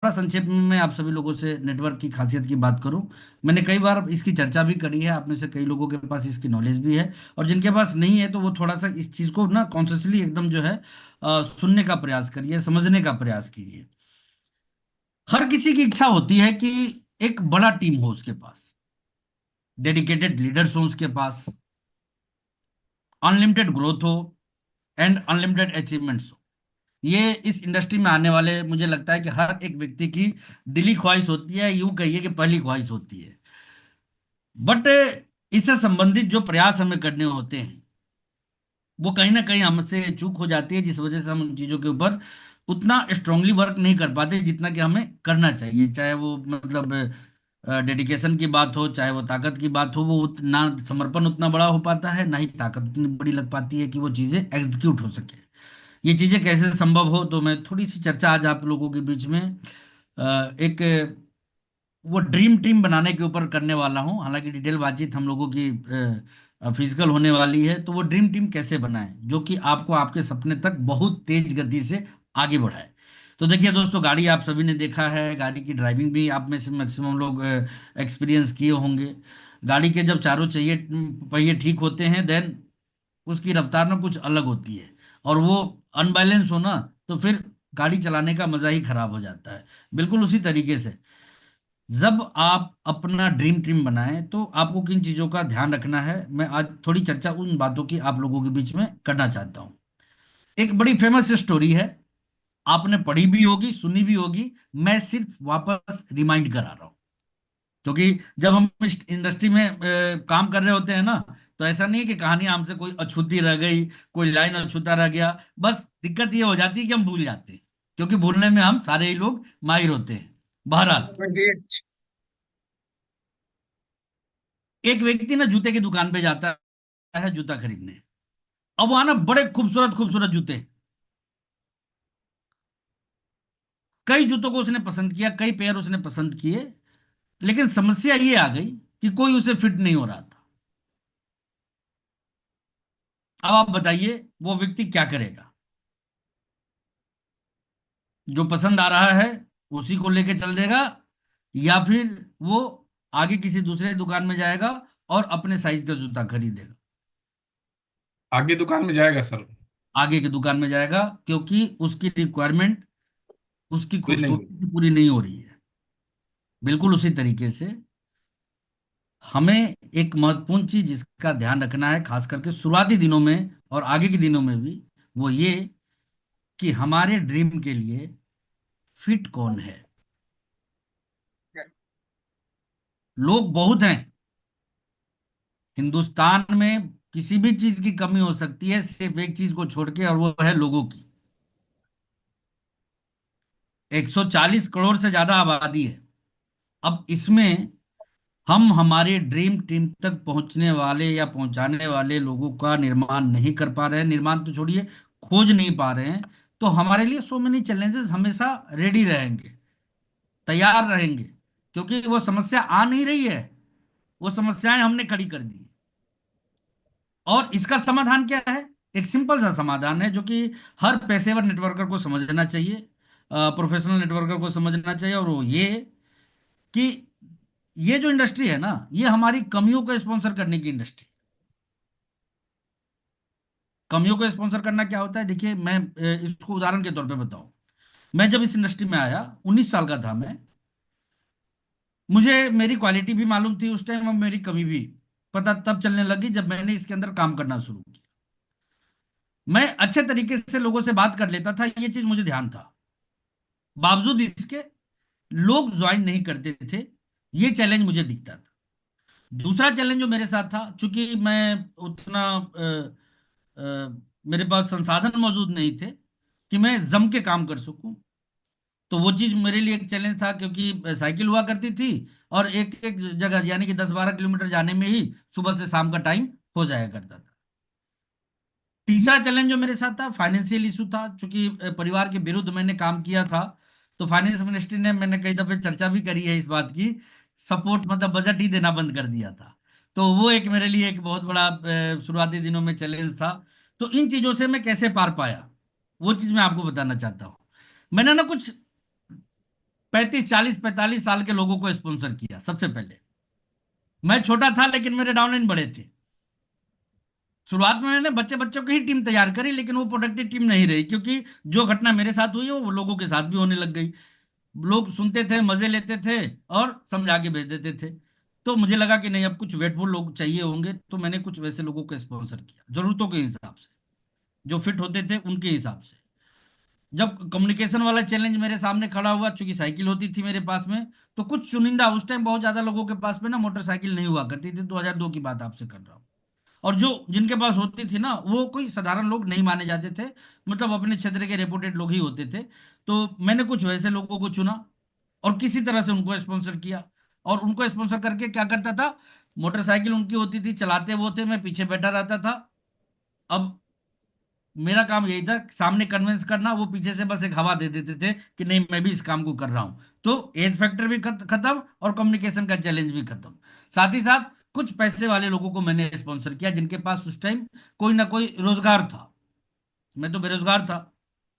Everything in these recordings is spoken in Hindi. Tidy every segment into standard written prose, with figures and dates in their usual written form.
संक्षेप में मैं आप सभी लोगों से नेटवर्क की खासियत की बात करूं। मैंने कई बार इसकी चर्चा भी करी है, आप में से कई लोगों के पास इसकी नॉलेज भी है, और जिनके पास नहीं है तो वो थोड़ा सा इस चीज को ना कॉन्शियसली एकदम जो है सुनने का प्रयास करिए, समझने का प्रयास कीजिए। हर किसी की इच्छा होती है कि एक बड़ा टीम हो उसके पास, डेडिकेटेड लीडर्स हो उसके पास, अनलिमिटेड ग्रोथ हो एंड अनलिमिटेड अचीवमेंट्स हो। ये इस इंडस्ट्री में आने वाले, मुझे लगता है कि हर एक व्यक्ति की दिली ख्वाहिश होती है, यूं कहिए कि पहली ख्वाहिश होती है। बट इससे संबंधित जो प्रयास हमें करने होते हैं वो कहीं ना कहीं हमसे चूक हो जाती है, जिस वजह से हम उन चीजों के ऊपर उतना स्ट्रांगली वर्क नहीं कर पाते जितना कि हमें करना चाहिए। चाहे वो मतलब डेडिकेशन की बात हो, चाहे वो ताकत की बात हो, वो उतना समर्पण उतना बड़ा हो पाता है, ना ही ताकत उतनी बड़ी लग पाती है कि वो चीजें एग्जीक्यूट हो सके। ये चीजें कैसे संभव हो, तो मैं थोड़ी सी चर्चा आज आप लोगों के बीच में एक वो ड्रीम टीम बनाने के ऊपर करने वाला हूं। हालांकि डिटेल बातचीत हम लोगों की फिजिकल होने वाली है, तो वो ड्रीम टीम कैसे बनाएं जो कि आपको आपके सपने तक बहुत तेज गति से आगे बढ़ाए। तो देखिए दोस्तों, गाड़ी आप सभी ने देखा है, गाड़ी की ड्राइविंग भी आप में से मैक्सिमम लोग एक्सपीरियंस किए होंगे। गाड़ी के जब चारों चाहिए पहिए ठीक होते हैं, देन उसकी रफ्तार ना कुछ अलग होती है, और वो अनबैलेंस हो ना, तो फिर गाड़ी चलाने का मजा ही खराब हो जाता है। बिल्कुल उसी तरीके से जब आप अपना ड्रीम टीम बनाएं तो आपको किन चीजों का ध्यान रखना है, मैं आज थोड़ी चर्चा उन बातों की आप लोगों के बीच में करना चाहता हूं। एक बड़ी फेमस स्टोरी है, आपने पढ़ी भी होगी, सुनी भी होगी। मैं सिर्फ वापस रिमाइंड करा रहा हूं, क्योंकि जब हम इस इंडस्ट्री में काम कर रहे होते हैं ना, तो ऐसा नहीं है कि कहानी हमसे कोई अछूती रह गई, कोई लाइन अछूता रह गया। बस दिक्कत ये हो जाती है कि हम भूल जाते हैं, क्योंकि भूलने में हम सारे ही लोग माहिर होते हैं। बहरहाल, जी। एक व्यक्ति ना जूते की दुकान पे जाता है जूता खरीदने। अब वहां ना बड़े खूबसूरत खूबसूरत जूते, कई जूतों को उसने पसंद किया, कई पेयर उसने पसंद किए, लेकिन समस्या ये आ गई कि कोई उसे फिट नहीं हो रहा था। अब आप बताइए वो व्यक्ति क्या करेगा? जो पसंद आ रहा है उसी को लेके चल देगा, या फिर वो आगे किसी दूसरे दुकान में जाएगा और अपने साइज का जूता खरीदेगा? आगे दुकान में जाएगा सर। आगे की दुकान में जाएगा, क्योंकि उसकी रिक्वायरमेंट उसकी कोई नहीं। खूबसूरती पूरी नहीं हो रही है। बिल्कुल उसी तरीके से हमें एक महत्वपूर्ण चीज जिसका ध्यान रखना है, खास करके शुरुआती दिनों में और आगे के दिनों में भी, वो ये कि हमारे ड्रीम के लिए फिट कौन है। लोग बहुत हैं हिंदुस्तान में, किसी भी चीज की कमी हो सकती है सिर्फ एक चीज को छोड़ के, और वो है लोगों की। 140 करोड़ से ज्यादा आबादी है। अब इसमें हम हमारे ड्रीम टीम तक पहुंचने वाले या पहुंचाने वाले लोगों का निर्माण नहीं कर पा रहे हैं, निर्माण तो छोड़िए, खोज नहीं पा रहे हैं, तो हमारे लिए सो मेनी चैलेंजेस हमेशा रेडी रहेंगे, तैयार रहेंगे, क्योंकि वो समस्या आ नहीं रही है, वो समस्याएं हमने खड़ी कर दी। और इसका समाधान क्या है? एक सिंपल सा समाधान है जो कि हर पेशेवर नेटवर्कर को समझना चाहिए, प्रोफेशनल नेटवर्कर को समझना चाहिए, और वो ये कि ये जो इंडस्ट्री है ना, ये हमारी कमियों को स्पॉन्सर करने की इंडस्ट्री। कमियों को स्पॉन्सर करना क्या होता है, देखिए मैं इसको उदाहरण के तौर पे बताऊं। मैं जब इस इंडस्ट्री में आया, 19 साल का था मैं, मुझे मेरी क्वालिटी भी मालूम थी उस टाइम, और मेरी कमी भी पता तब चलने लगी जब मैंने इसके अंदर काम करना शुरू किया। मैं अच्छे तरीके से लोगों से बात कर लेता था, ये चीज मुझे ध्यान था, बावजूद इसके लोग ज्वाइन नहीं करते थे। ये चैलेंज मुझे दिखता था। दूसरा चैलेंज जो मेरे साथ था, चूंकि मैं उतना मेरे पास संसाधन मौजूद नहीं थे कि मैं जम के काम कर सकूं, तो वो चीज मेरे लिए एक चैलेंज था, क्योंकि साइकिल हुआ करती थी, और एक एक जगह यानी कि 10-12 किलोमीटर जाने में ही सुबह से शाम का टाइम हो जाया करता था। तीसरा चैलेंज जो मेरे साथ था, फाइनेंशियल इशू था, क्योंकि परिवार के विरुद्ध मैंने काम किया था। तो फाइनेंस मिनिस्ट्री ने, मैंने कई दफे चर्चा भी करी है इस बात की, सपोर्ट मतलब बजट ही देना बंद कर दिया था। तो वो एक मेरे लिए एक बहुत बड़ा शुरुआती दिनों में चैलेंज था। तो इन चीजों से मैं कैसे पार पाया, वो चीज मैं आपको बताना चाहता हूँ। मैंने ना कुछ 35 40 45 साल के लोगों को स्पॉन्सर किया सबसे पहले। मैं छोटा था लेकिन मेरे डाउनलाइन बड़े थे। शुरुआत में मैंने बच्चे बच्चों की ही टीम तैयार करी, लेकिन वो प्रोडक्टिव टीम नहीं रही, क्योंकि जो घटना मेरे साथ हुई है वो लोगों के साथ भी होने लग गई। लोग सुनते थे, मजे लेते थे और समझा के भेज देते थे। तो मुझे लगा कि नहीं, अब कुछ वेटफुल लोग चाहिए होंगे, तो मैंने कुछ वैसे लोगों को स्पॉन्सर किया जरूरतों के हिसाब से, जो फिट होते थे उनके हिसाब से। जब कम्युनिकेशन वाला चैलेंज मेरे सामने खड़ा हुआ, चूंकि साइकिल होती थी मेरे पास में, तो कुछ चुनिंदा, उस टाइम बहुत ज्यादा लोगों के पास में ना मोटरसाइकिल नहीं हुआ करती थी, 2002 की बात आपसे कर रहा हूँ। और जो जिनके पास होती थी ना, वो कोई साधारण लोग नहीं माने जाते थे, मतलब अपने क्षेत्र के रेपुटेड लोग ही होते थे। तो मैंने कुछ वैसे लोगों को चुना और किसी तरह से उनको स्पॉन्सर किया। और उनको स्पॉन्सर करके क्या करता था, मोटरसाइकिल उनकी होती थी, चलाते वो थे, मैं पीछे बैठा रहता था। अब मेरा काम यही था, सामने कन्विंस करना, वो पीछे से बस एक हवा दे देते थे कि नहीं मैं भी इस काम को कर रहा हूं। तो एज फैक्टर भी खत्म और कम्युनिकेशन का चैलेंज भी खत्म। साथ ही साथ कुछ पैसे वाले लोगों को मैंने स्पॉन्सर किया, जिनके पास उस टाइम कोई ना कोई रोजगार था। मैं तो बेरोजगार था,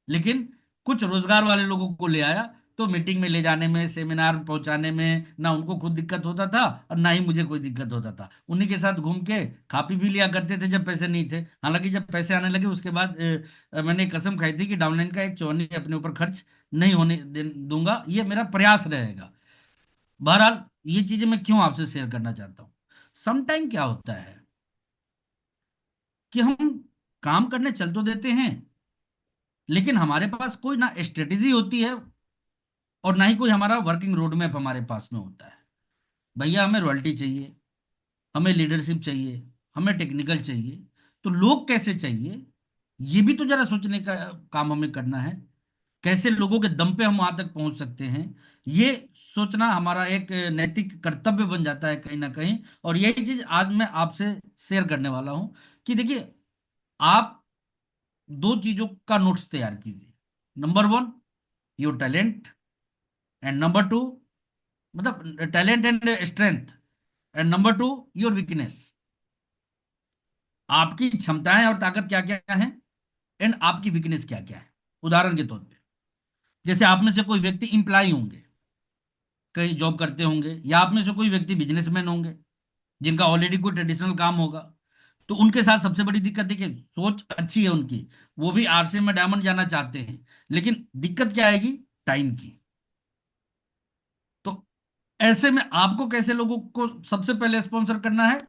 लेकिन कुछ रोजगार वाले लोगों को ले आया। तो मीटिंग में ले जाने में, सेमिनार पहुंचाने में ना उनको खुद दिक्कत होता था और ना ही मुझे कोई दिक्कत होता था। उन्हीं के साथ घूम के खा पी भी लिया करते थे जब पैसे नहीं थे। हालांकि जब पैसे आने लगे उसके बाद मैंने कसम खाई थी कि डाउनलाइन का एक चौनी अपने ऊपर खर्च नहीं होने दूंगा, ये मेरा प्रयास रहेगा। बहरहाल, ये चीजें मैं क्यों आपसे शेयर करना चाहता हूँ। समटाइम क्या होता है कि हम काम करने चल तो देते हैं, लेकिन हमारे पास कोई ना स्ट्रेटेजी होती है और ना ही कोई हमारा वर्किंग रोड मैप हमारे पास में होता है। भैया, हमें रॉयल्टी चाहिए, हमें लीडरशिप चाहिए, हमें टेक्निकल चाहिए, तो लोग कैसे चाहिए, ये भी तो जरा सोचने का काम हमें करना है। कैसे लोगों के दम पे हम वहां तक पहुंच सकते हैं, ये सोचना हमारा एक नैतिक कर्तव्य बन जाता है कहीं ना कहीं। और यही चीज आज मैं आपसे शेयर करने वाला हूं कि देखिए, आप दो चीजों का नोट्स तैयार कीजिए। Number one, your talent, and number two, मतलब talent and strength, and number two, your weakness. आपकी क्षमताएं और ताकत क्या क्या है, एंड आपकी वीकनेस क्या क्या है। उदाहरण के तौर पे, जैसे आप में से कोई व्यक्ति इंप्लॉय होंगे, कहीं जॉब करते होंगे, या आप में से कोई व्यक्ति बिजनेसमैन होंगे जिनका ऑलरेडी कोई ट्रेडिशनल काम होगा। तो उनके साथ सबसे बड़ी दिक्कत देखिए, सोच अच्छी है उनकी, वो भी आरसी में डायमंड जाना चाहते हैं, लेकिन दिक्कत क्या आएगी, टाइम की। तो ऐसे में आपको कैसे लोगों को सबसे पहले स्पॉन्सर करना है,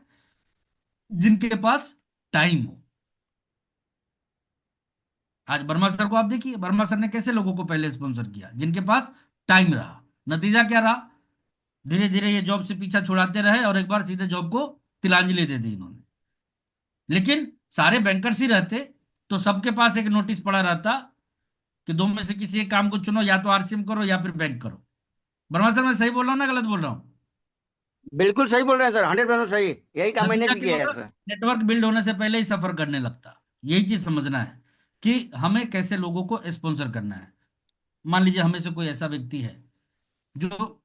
जिनके पास टाइम हो। आज वर्मा सर को आप देखिए, वर्मा सर ने कैसे लोगों को पहले स्पॉन्सर किया, जिनके पास टाइम रहा। नतीजा क्या रहा, धीरे धीरे ये जॉब से पीछा छुड़ाते रहे और एक बार सीधे जॉब को तिलांजलि दे दी इन्होंने। लेकिन सारे बैंकर्स ही रहते तो सबके पास एक नोटिस पड़ा रहता कि दो में से किसी एक काम को चुनो, या तो आरसीएम करो या फिर बैंक करो। वर्मा सर, मैं सही बोल रहा हूँ ना गलत बोल रहा हूँ? बिल्कुल सही बोल रहे हैं सर, 100% सही। यही काम मैंने नतीजा भी क्या किया है होता, सर। नेटवर्क बिल्ड होने से पहले ही सफर करने लगता। यही चीज समझना है कि हमें कैसे लोगों को स्पॉन्सर करना है। मान लीजिए हमें से कोई ऐसा व्यक्ति है जो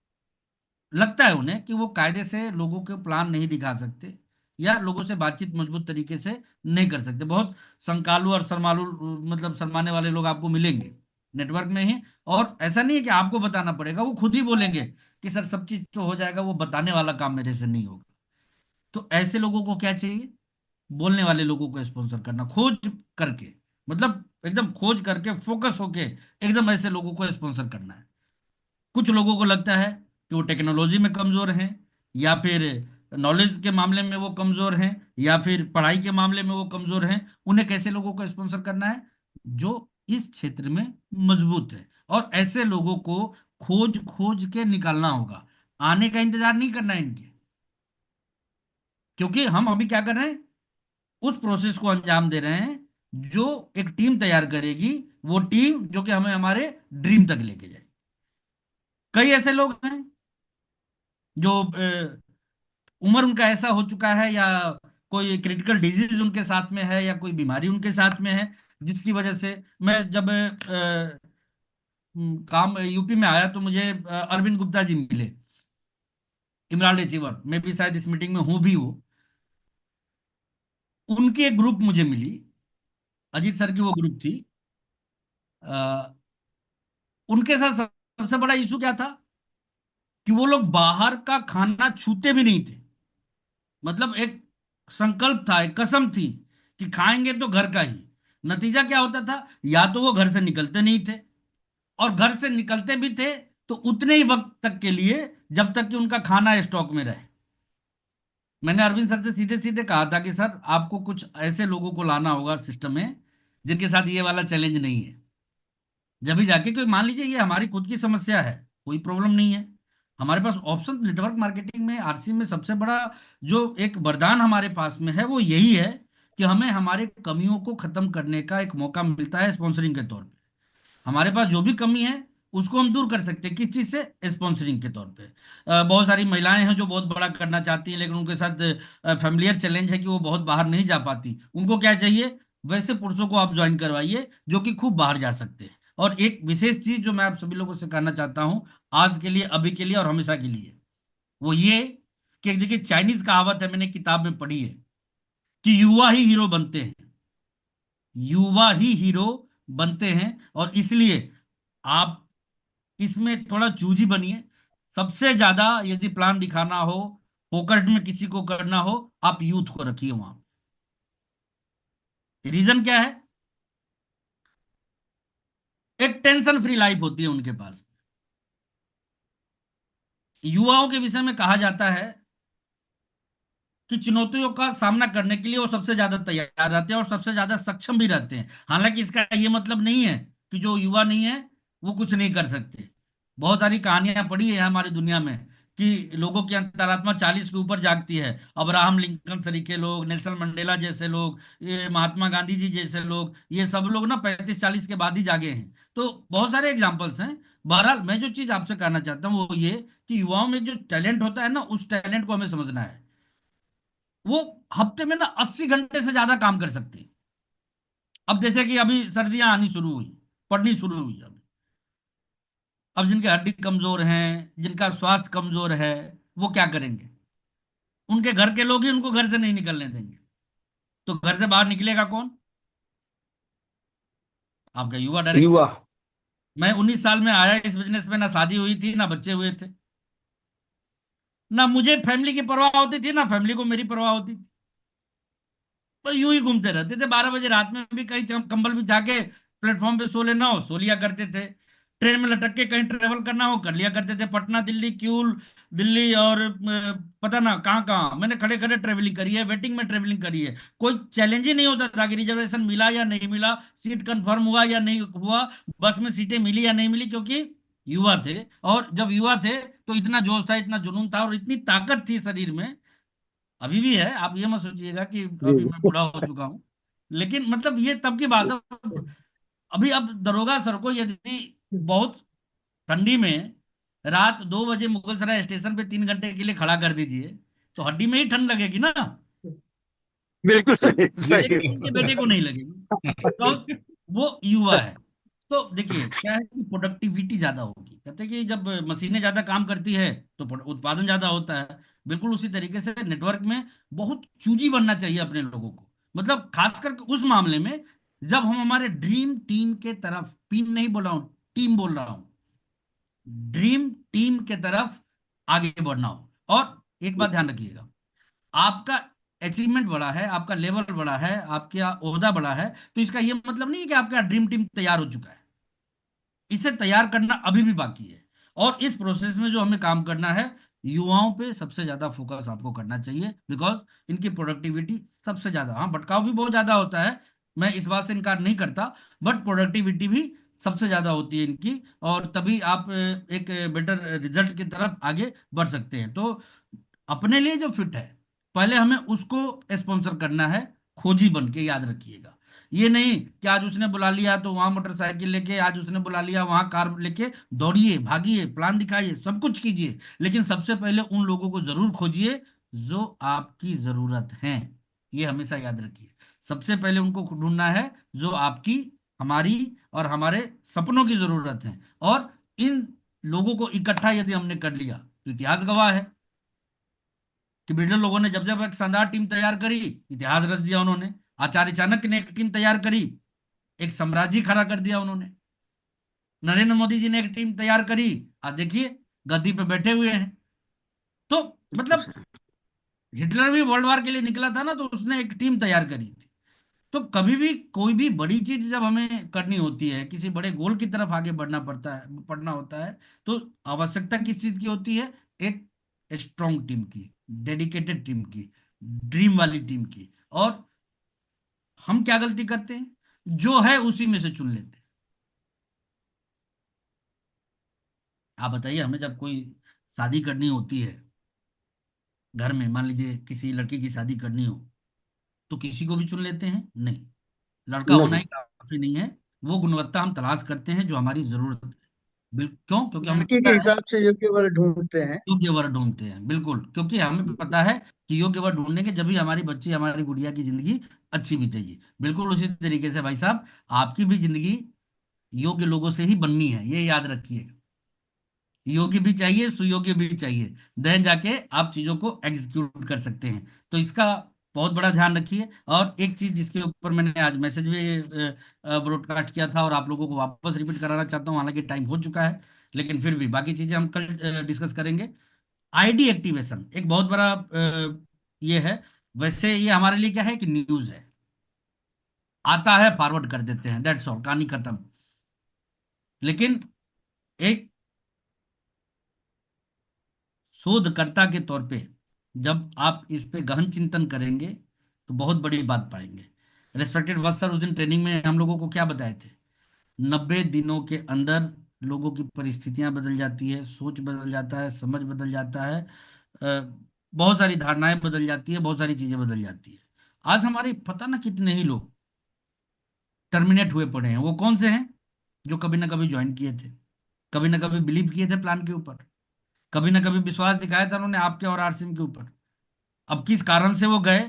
लगता है उन्हें कि वो कायदे से लोगों के प्लान नहीं दिखा सकते, या लोगों से बातचीत मजबूत तरीके से नहीं कर सकते। बहुत संकालू और शर्मालू, मतलब शर्माने वाले लोग आपको मिलेंगे नेटवर्क में ही। और ऐसा नहीं है कि आपको बताना पड़ेगा, वो खुद ही बोलेंगे कि सर सब चीज तो हो जाएगा, वो बताने वाला काम मेरे से नहीं होगा। तो ऐसे लोगों को क्या चाहिए, बोलने वाले लोगों को स्पॉन्सर करना, खोज करके, मतलब एकदम खोज करके फोकस होके एकदम ऐसे लोगों को स्पॉन्सर करना है। कुछ लोगों को लगता है कि वो टेक्नोलॉजी में कमजोर हैं, या फिर नॉलेज के मामले में वो कमजोर हैं, या फिर पढ़ाई के मामले में वो कमजोर हैं। उन्हें कैसे लोगों को स्पॉन्सर करना है, जो इस क्षेत्र में मजबूत है। और ऐसे लोगों को खोज खोज के निकालना होगा, आने का इंतजार नहीं करना है इनके। क्योंकि हम अभी क्या कर रहे हैं, उस प्रोसेस को अंजाम दे रहे हैं जो एक टीम तैयार करेगी, वो टीम जो कि हमें हमारे ड्रीम तक लेके जाए। कई ऐसे लोग हैं जो उम्र उनका ऐसा हो चुका है, या कोई क्रिटिकल डिजीज उनके साथ में है, या कोई बीमारी उनके साथ में है, जिसकी वजह से मैं जब काम यूपी में आया तो मुझे अरविंद गुप्ता जी मिले, इमरान अचीवर, मैं भी शायद इस मीटिंग में हूं भी हूँ। उनकी एक ग्रुप मुझे मिली, अजीत सर की वो ग्रुप थी। अ, उनके साथ सबसे बड़ा इशू क्या था कि वो लोग बाहर का खाना छूते भी नहीं थे। मतलब एक संकल्प था, एक कसम थी कि खाएंगे तो घर का ही। नतीजा क्या होता था, या तो वो घर से निकलते नहीं थे, और घर से निकलते भी थे तो उतने ही वक्त तक के लिए जब तक कि उनका खाना स्टॉक में रहे। मैंने अरविंद सर से सीधे सीधे कहा था कि सर आपको कुछ ऐसे लोगों को लाना होगा सिस्टम में जिनके साथ ये वाला चैलेंज नहीं है। जब भी जाके, कोई मान लीजिए ये हमारी खुद की समस्या है, कोई प्रॉब्लम नहीं है, हमारे पास ऑप्शन नेटवर्क मार्केटिंग में, आरसी में सबसे बड़ा जो एक वरदान हमारे पास में है वो यही है कि हमें हमारे कमियों को खत्म करने का एक मौका मिलता है स्पॉन्सरिंग के तौर पे। हमारे पास जो भी कमी है उसको हम दूर कर सकते हैं, किस चीज से? स्पॉन्सरिंग के तौर पे। बहुत सारी महिलाएं हैं जो बहुत बड़ा करना चाहती हैं, लेकिन उनके साथ फैमिलियर चैलेंज है कि वो बहुत बाहर नहीं जा पाती। उनको क्या चाहिए? वैसे पुरुषों को आप ज्वाइन करवाइए जो कि खूब बाहर जा सकते हैं। और एक विशेष चीज जो मैं आप सभी लोगों से कहना चाहता हूं, आज के लिए, अभी के लिए और हमेशा के लिए, वो ये कि देखिए, चाइनीज कहावत है, मैंने किताब में पढ़ी है कि युवा ही हीरो बनते हैं। युवा ही हीरो बनते हैं, और इसलिए आप इसमें थोड़ा चूजी बनिए। सबसे ज्यादा यदि प्लान दिखाना हो, फोकस्ड में किसी को करना हो, आप यूथ को रखिए वहां। रीजन क्या है? एक टेंशन फ्री लाइफ होती है उनके पास। युवाओं के विषय में कहा जाता है कि चुनौतियों का सामना करने के लिए वो सबसे ज्यादा तैयार रहते हैं और सबसे ज्यादा सक्षम भी रहते हैं। हालांकि इसका ये मतलब नहीं है कि जो युवा नहीं है वो कुछ नहीं कर सकते। बहुत सारी कहानियां पढ़ी है हमारी दुनिया में कि लोगों की अंतरात्मा 40 के ऊपर जागती है। अब्राहम लिंकन सरीके लोग, नेल्सन मंडेला जैसे लोग, ये महात्मा गांधी जी जैसे लोग, ये सब लोग ना 35-40 के बाद ही जागे हैं। तो बहुत सारे एग्जाम्पल्स हैं। बहरहाल मैं जो चीज आपसे कहना चाहता हूँ वो ये कि युवाओं में जो टैलेंट होता है ना, उस टैलेंट को हमें समझना है। वो हफ्ते में ना 80 घंटे से ज्यादा काम कर सकते हैं। अब जैसे कि अभी सर्दियां आनी शुरू हुई, पड़नी शुरू हुई अब जिनके हड्डी कमजोर हैं, जिनका स्वास्थ्य कमजोर है, वो क्या करेंगे? उनके घर के लोग ही उनको घर से नहीं निकलने देंगे। तो घर से बाहर निकलेगा कौन? आपका युवा युवा। डायरेक्शन। मैं 19 साल में आया इस बिजनेस में, ना शादी हुई थी, ना बच्चे हुए थे, ना मुझे फैमिली की परवाह होती थी, ना फैमिली को मेरी परवाह होती थी। तो यूं ही घूमते रहते थे। 12 बजे रात में भी कहीं कंबल बिछा के प्लेटफॉर्म पे सो लेना हो, सो लिया करते थे। ट्रेन में लटक के कहीं ट्रेवल करना हो, कर लिया करते थे। पटना दिल्ली, क्यूल दिल्ली, और पता ना कहाँ कहाँ मैंने खड़े खड़े ट्रेवलिंग करी है, वेटिंग में ट्रेवलिंग करी है। कोई चैलेंज ही नहीं होता था कि रिजर्वेशन मिला या नहीं मिला, सीट कंफर्म हुआ या नहीं हुआ, बस में सीटें मिली या नहीं मिली, क्योंकि युवा थे। और जब युवा थे तो इतना जोश था, इतना जुनून था, और इतनी ताकत थी शरीर में। अभी भी है, आप ये मत सोचिएगा कि जी। अभी मैं बूढ़ा हो चुका हूँ। लेकिन मतलब ये तब की बात है। अभी अब दरोगा सर को यदि बहुत ठंडी में रात 2 बजे मुगलसराय स्टेशन पे 3 घंटे के लिए खड़ा कर दीजिए, तो हड्डी में ही ठंड लगेगी ना। बिल्कुल सही सही। लेकिन उनके बेटे को नहीं लगेगी, बिकॉज वो युवा है। तो देखिए क्या है कि प्रोडक्टिविटी ज्यादा होगी। कहते हैं कि जब मशीनें ज्यादा काम करती है तो उत्पादन ज्यादा होता है। बिल्कुल उसी तरीके से नेटवर्क में बहुत चूजी बनना चाहिए अपने लोगों को। मतलब खास करके उस मामले में जब हम हमारे ड्रीम टीम के तरफ, टीम नहीं बोल रहा हूँ, टीम बोल रहा हूँ, ड्रीम टीम के तरफ आगे बढ़ना हो। और एक बात ध्यान रखिएगा, आपका अचीवमेंट बड़ा है, आपका लेवल बड़ा है, आपका ओहदा बड़ा है, तो इसका यह मतलब नहीं है कि आपका ड्रीम टीम तैयार हो चुका है। इसे तैयार करना अभी भी बाकी है। और इस प्रोसेस में जो हमें काम करना है, युवाओं पे सबसे ज्यादा फोकस आपको करना चाहिए, बिकॉज इनकी प्रोडक्टिविटी सबसे ज्यादा, हाँ भटकाव भी बहुत ज्यादा होता है, मैं इस बात से इनकार नहीं करता, बट प्रोडक्टिविटी भी सबसे ज्यादा होती है इनकी। और तभी आप एक बेटर रिजल्ट की तरफ आगे बढ़ सकते हैं। तो अपने लिए जो फिट है, पहले हमें उसको स्पॉन्सर करना है, खोजी बन के, याद रखिएगा। ये नहीं कि आज उसने बुला लिया तो वहां मोटरसाइकिल लेके, आज उसने बुला लिया वहां कार लेके दौड़िए, भागिए, प्लान दिखाइए, सब कुछ कीजिए, लेकिन सबसे पहले उन लोगों को जरूर खोजिए जो आपकी जरूरत है। ये हमेशा याद रखिए, सबसे पहले उनको ढूंढना है जो आपकी, हमारी और हमारे सपनों की जरूरत है। और इन लोगों को इकट्ठा यदि हमने कर लिया तो इतिहास गवाह है कि ब्रिटिश लोगों ने जब जब एक शानदार टीम तैयार करी, इतिहास रच दिया उन्होंने। आचार्य चाणक्य ने एक टीम तैयार करी, एक साम्राज्य खड़ा कर दिया उन्होंने। नरेंद्र मोदी जी ने एक टीम तैयार करी, आज देखिए गद्दी पे बैठे हुए हैं। तो बिल्कुल मतलब सर। हिटलर भी वर्ल्ड वार के लिए निकला था ना, तो उसने एक टीम तैयार करी थी। तो कभी भी कोई भी बड़ी चीज जब हमें करनी होती है, किसी बड़े गोल की तरफ आगे बढ़ना होता है, तो आवश्यकता किस चीज की होती है? एक स्ट्रॉन्ग टीम की, डेडिकेटेड टीम की, ड्रीम वाली टीम की। और हम क्या गलती करते हैं, जो है उसी में से चुन लेते हैं। आप बताइए, हमें जब कोई शादी करनी होती है घर में, मान लीजिए किसी लड़की की शादी करनी हो, तो किसी को भी चुन लेते हैं? नहीं, लड़का होना नहीं, ही काफी नहीं है। वो गुणवत्ता हम तलाश करते हैं जो हमारी जरूरत है। क्यों? क्योंकि हमें लड़की के पता है, हिसाब से योग्य वर ढूंढते हैं। योग्य वर ढूंढते हैं, बिल्कुल, क्योंकि हमें पता है कि योग्य वर ढूंढेंगे जब भी हमारी बच्ची, हमारी गुड़िया की जिंदगी अच्छी बीतेगी। बिल्कुल उसी तरीके से भाई साहब, आपकी भी जिंदगी योग्य लोगों से ही बननी है, ये याद रखिए। योग्य भी चाहिए, सुयोग्य भी चाहिए, देन जाके आप चीजों को एग्जीक्यूट कर सकते हैं। तो इसका बहुत बड़ा ध्यान रखिए। और एक चीज जिसके ऊपर मैंने आज मैसेज भी ब्रॉडकास्ट किया था और आप लोगों को वापस रिपीट कराना चाहता हूँ, हालांकि टाइम हो चुका है, लेकिन फिर भी बाकी चीजें हम कल डिस्कस करेंगे। आईडी एक्टिवेशन एक बहुत बड़ा ये है। वैसे ये हमारे लिए क्या है कि न्यूज है, आता है फॉरवर्ड कर देते हैं, दैट्स ऑल, कहानी खत्म। लेकिन एक शोधकर्ता के तौर पे जब आप इस पे गहन चिंतन करेंगे तो बहुत बड़ी बात पाएंगे। रेस्पेक्टेड वत्स सर, उस दिन ट्रेनिंग में हम लोगों को क्या बताए थे? 90 दिनों के अंदर लोगों की परिस्थितियां बदल जाती है, सोच बदल जाता है, समझ बदल जाता है, बहुत सारी धारणाएं बदल जाती है, बहुत सारी चीजें बदल जाती है। आज हमारे पता ना कितने ही लोग टर्मिनेट हुए पड़े हैं। वो कौन से हैं? जो कभी ना कभी ज्वाइन किए थे, कभी ना कभी बिलीव किए थे प्लान के ऊपर, कभी ना कभी विश्वास दिखाया था उन्होंने आपके और आरसीएम के ऊपर। अब किस कारण से वो गए,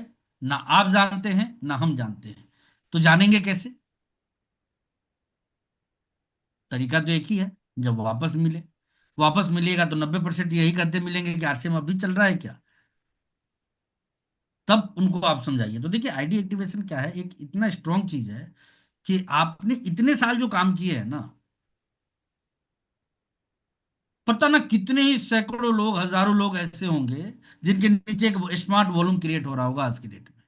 ना आप जानते हैं ना हम जानते हैं। तो जानेंगे कैसे? तरीका तो एक ही है, जब वो वापस मिले। वापस मिलेगा तो 90% यही कहते मिलेंगे कि आरसीएम अभी चल रहा है क्या। तब उनको आप समझाइए। तो देखिए, आईडी एक्टिवेशन क्या है, एक इतना स्ट्रांग चीज है कि आपने इतने साल जो काम किए हैं ना, पता ना कितने ही सैकड़ों लोग, हजारों लोग ऐसे होंगे जिनके नीचे एक स्मार्ट वॉल्यूम क्रिएट हो रहा होगा आज की डेट में।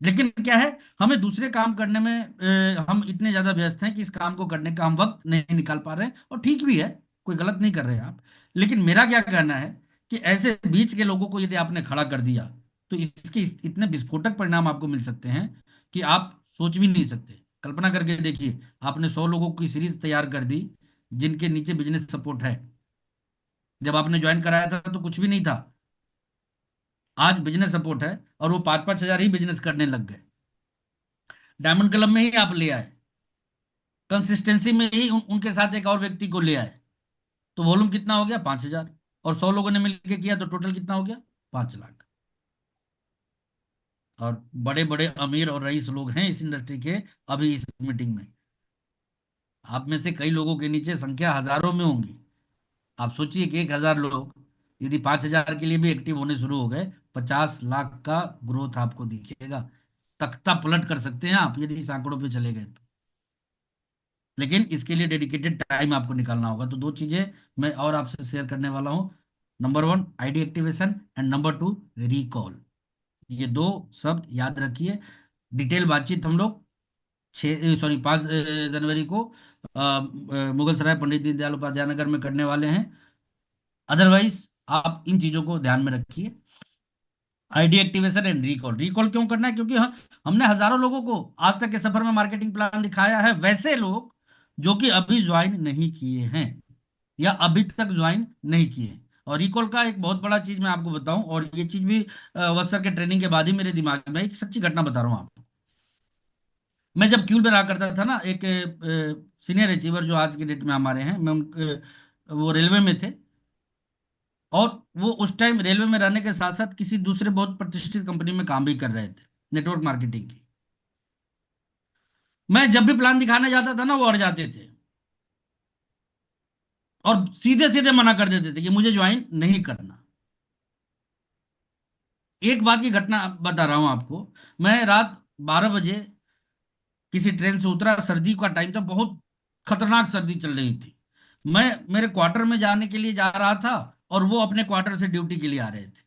लेकिन क्या है, हमें दूसरे काम करने में हम इतने ज्यादा व्यस्त हैं कि इस काम को करने का हम वक्त नहीं निकाल पा रहे हैं। और ठीक भी है, कोई गलत नहीं कर रहे हैं आप। लेकिन मेरा क्या कहना है कि ऐसे बीच के लोगों को यदि आपने खड़ा कर दिया, तो इसके इतने विस्फोटक परिणाम आपको मिल सकते हैं कि आप सोच भी नहीं सकते। कल्पना करके देखिए, आपने 100 लोगों की सीरीज तैयार कर दी जिनके नीचे बिजनेस सपोर्ट है। जब आपने ज्वाइन कराया था तो कुछ भी नहीं था, आज बिजनेस सपोर्ट है और वो 5-5 हजार ही बिजनेस करने लग गए। डायमंड क्लब में ही आप ले आए, कंसिस्टेंसी में ही उनके साथ एक और व्यक्ति को ले आए, तो वॉल्यूम कितना हो गया? 5 हजार। और 100 लोगों ने मिलकर किया तो टोटल कितना हो गया? 5 लाख। और बड़े बड़े अमीर और रईस लोग हैं इस इंडस्ट्री के अभी इस मीटिंग में। आप में से कई लोगों के नीचे संख्या हजारों में होंगी। आप सोचिए कि 1,000 लोग यदि 5 हजार के लिए भी एक्टिव होने शुरू हो गए, 50 लाख का ग्रोथ आपको दिखेगा। तख्ता पलट कर सकते हैं आप यदि इस आंकड़ों पे चले गए तो। लेकिन इसके लिए डेडिकेटेड टाइम आपको निकालना होगा। तो दो चीजें मैं और आपसे शेयर करने वाला हूं। Number 1 ID activation, and number 2 recall. ये दो शब्द याद रखिए। डिटेल बातचीत हम लोग 5 जनवरी को मुगल सराय पंडित दीनदयाल उपाध्याय नगर में करने वाले हैं। अदरवाइज आप इन चीजों को ध्यान में रखिए। ID activation and recall. Recall क्यों करना है? क्योंकि हमने हजारों लोगों को आज तक के सफर में मार्केटिंग प्लान दिखाया है, वैसे लोग जो कि अभी ज्वाइन नहीं किए हैं या अभी तक ज्वाइन नहीं किए हैं। और रिकॉल का एक बहुत बड़ा चीज मैं आपको बताऊं, और ये चीज भी वत्सर के ट्रेनिंग के बाद ही मेरे दिमाग में, एक सच्ची घटना बता रहा हूँ आपको। मैं जब क्यूल में रहा करता था ना, एक सीनियर अचीवर जो आज के डेट में हमारे हैं, मैं वो रेलवे में थे। और वो उस टाइम रेलवे में रहने के साथ साथ किसी दूसरे बहुत प्रतिष्ठित कंपनी में काम भी कर रहे थे, नेटवर्क मार्केटिंग की। मैं जब भी प्लान दिखाने जाता था ना, वो अड़ जाते थे और सीधे सीधे मना कर देते थे कि मुझे ज्वाइन नहीं करना। एक बात की घटना बता रहा हूं आपको। मैं रात 12 बजे किसी ट्रेन से उतरा, सर्दी का टाइम था, बहुत खतरनाक सर्दी चल रही थी। मैं मेरे क्वार्टर में जाने के लिए जा रहा था और वो अपने क्वार्टर से ड्यूटी के लिए आ रहे थे।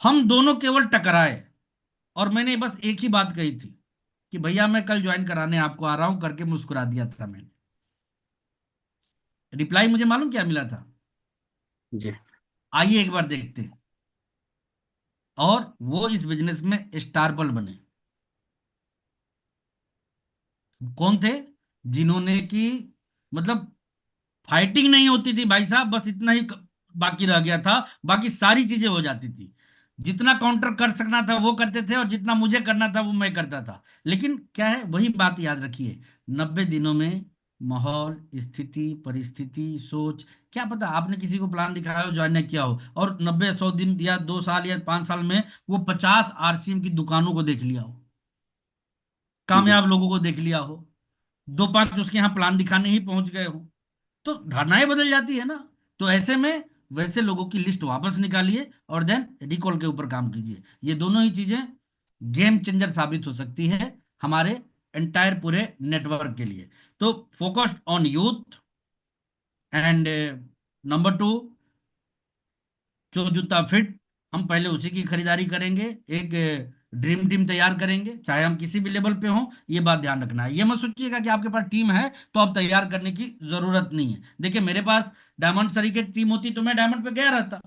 हम दोनों केवल टकराए और मैंने बस एक ही बात कही थी कि भैया मैं कल ज्वाइन कराने आपको आ रहा हूं, करके मुस्कुरा दिया था मैंने। रिप्लाई मुझे मालूम क्या मिला था? जी। आइए एक बार देखते हैं। और वो इस बिजनेस में स्टार पल बने। कौन थे? जिन्होंने की, मतलब फाइटिंग नहीं होती थी भाई साहब, बस इतना ही बाकी रह गया था, बाकी सारी चीजें हो जाती थी। जितना काउंटर कर सकना था वो करते थे, और जितना मुझे करना था वो मैं करता था। लेकिन क्या है, वही बात याद रखिए, 90 दिनों में माहौल, स्थिति, परिस्थिति, सोच, क्या पता आपने किसी को प्लान दिखाया हो, ज्वाइन किया हो, और 90-100 दिन या 2 साल या 5 साल में वो 50 RCM की दुकानों को देख लिया हो, जी। कामयाब लोगों को देख लिया हो, 2-5 उसके यहाँ प्लान दिखाने ही पहुंच गए हो। तो धारणाएं बदल जाती है ना। तो ऐसे में वैसे लोगों की लिस्ट वापस निकालिए और देन रिकॉल के ऊपर काम कीजिए। ये दोनों ही चीजें गेम चेंजर साबित हो सकती है हमारे एंटायर पूरे नेटवर्क के लिए। तो focused on youth, and number 2, जो जूता फिट, हम पहले उसी की खरीदारी करेंगे। एक ड्रीम टीम तैयार करेंगे, चाहे हम किसी भी लेवल पे हों। ये बात ध्यान रखना है। ये मत सोचिएगा कि आपके पास टीम है तो अब तैयार करने की जरूरत नहीं है। देखिए मेरे पास डायमंड सरी की टीम होती तो मैं डायमंड पे गया रहता,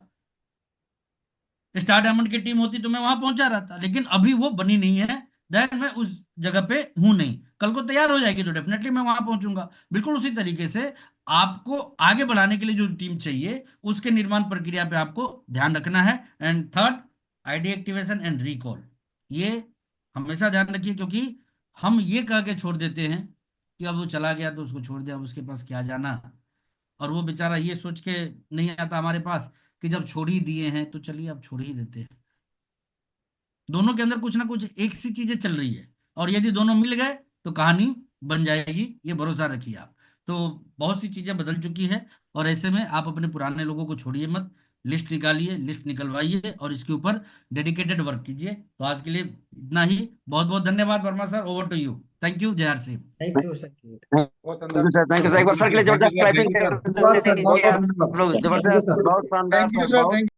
स्टार डायमंड की टीम होती तो मैं वहां पहुंचा रहता, लेकिन अभी वो बनी नहीं है। देन मैं उस जगह पे हूं नहीं। कल को तैयार हो जाएगी तो डेफिनेटली मैं वहां पहुंचूंगा। बिल्कुल उसी तरीके से आपको आगे बढ़ाने के लिए जो टीम चाहिए, उसके निर्माण प्रक्रिया पे आपको ध्यान रखना है। And third, ID activation and recall. ये हमेशा ध्यान रखिए, क्योंकि हम ये कह के छोड़ देते हैं कि अब वो चला गया तो उसको छोड़ दिया, अब उसके पास क्या जाना। और वो बेचारा ये सोच के नहीं आता हमारे पास कि जब छोड़ ही दिए हैं तो चलिए अब छोड़ ही देते हैं। दोनों के अंदर कुछ ना कुछ एक सी चीजें चल रही है, और यदि दोनों मिल गए तो कहानी बन जाएगी, ये भरोसा रखिए आप। तो बहुत सी चीजें बदल चुकी है, और ऐसे में आप अपने पुराने लोगों को छोड़िए मत। लिस्ट निकालिए, लिस्ट निकलवाइए, और इसके ऊपर डेडिकेटेड वर्क कीजिए। तो आज के लिए इतना ही। बहुत बहुत धन्यवाद Verma sir, over to you. Thank you. Jai Har Singh. Thank you sir. बहुत थैंक अंदर you sir, thank you sir. एक बार सर के लिए थैंक यू जबरदस्त sir, thank clapping you sir. धन्यवाद सर, बहुत दीजिए बहुत आप धन्यवाद। लोग। थैंक यू जबरदस्त, सर। बहुत शानदार थैंक यू सर, सर, बहुत थैंक